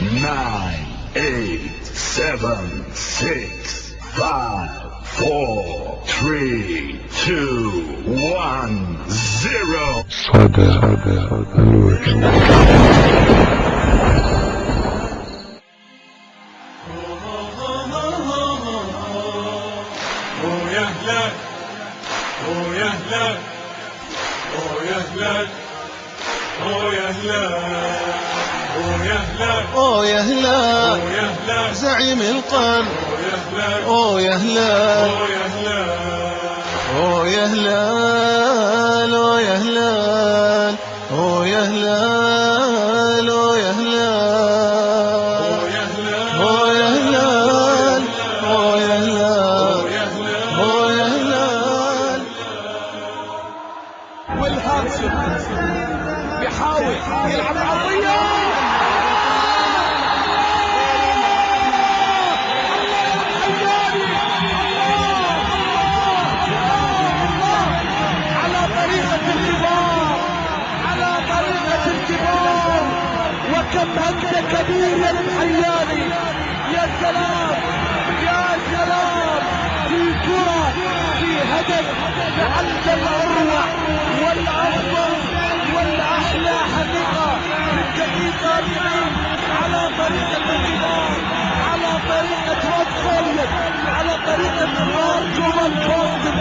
9, 8, 7, 6, 5, 4, 3, 2, 1, 0. صدى يا هلال يا هلال يا هلال يا هلال يا هلال يا هلال يا هلال زعيم القلب يا هلال يا هلال يا هلال يا هلال يا هلال يا هلال يا هلال يا هلال يا هلال يا هلال. والهاتف بيحاول يلعب عرضية على طريقة الكبار، على طريقة الكبار. وكم أنت كبير يا الحياني، يا سلام يا سلام. في كرة، في هدف، لعل الأروع والأفضل والأحلى حقيقة في الدقيقة 40 على طريقة الكبار، على طريقة واتفورد، على طريقة أرجو الكوستن.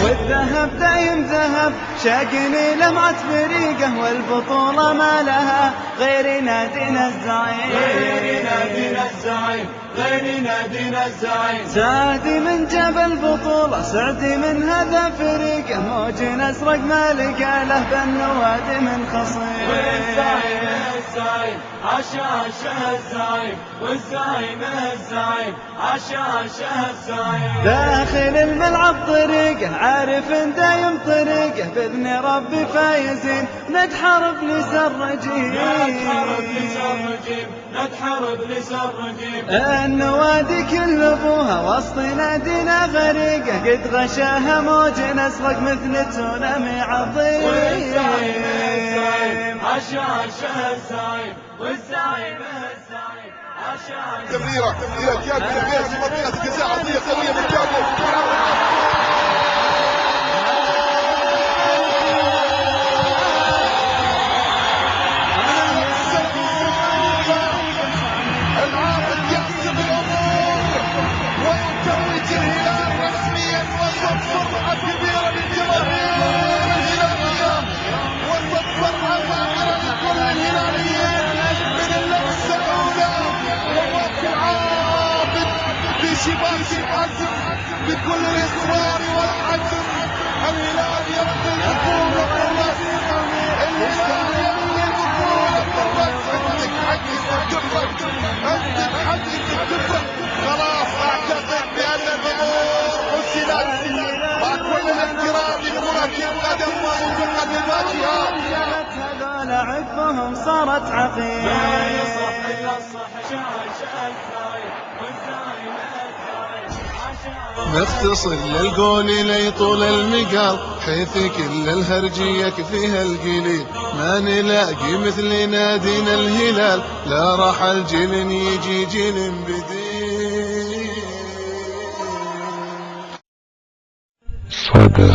والذهب دايم ذهب، شاقني لمعة فريقه، والبطولة ما لها غير نادينا الزعيم، غير نادينا الزعيم، غير نادينا الزعيم. سعدي من جبل بطولة، سعدي من هذا فريقه، موج أزرق ما لقى له بالنوادي من خصيم. والزعيم الزعيم عشا الزعيم، والزعيم الزعيم عشا الزعيم. داخل الملعب طريقه، عارف دايم طريقه، بإذن ربي فايزين نتحارب لسرجيم، نتحارب لسرجيم، نتحارب لسرجيم. النوادي كل ابوها وسط نادينا غريقه، قد غشاها موج أزرق مثل تسونامي عظيم. والزعيم الزعيم عشا الزعيم، والزعيم الزعيم عشا. تمريرة إلى كابتن كبير في منطقة الجزاء، عرضية قوية من كابتن. العاقل يحسب الأمور ويتوج الهلال رسميا وسط فرحة كبيرة للجماهير الهلالية، وسط فرحة فاخرة لكل الهلاليين من اللمس الأولى ووقت العابد بشباك العزم بكل الإصرار والعزم. الهلال يبقي البطولة بالرأس، الهلال يبقي البطولة بالرأس. عندك حق الدفة، عندك حق الدفة. خلاص أعتقد بأن الأمور حسنت، مع كل الاحترام لكرة القدم وموسيقى الواجهات. هذول عفهم صارت عقيم. نختصر للقول لي طول المقال، حيث كل الهرجية فيها القليل، ما نلاقي مثل نادينا الهلال، لا راح الجيل يجي جيل بديل. صدى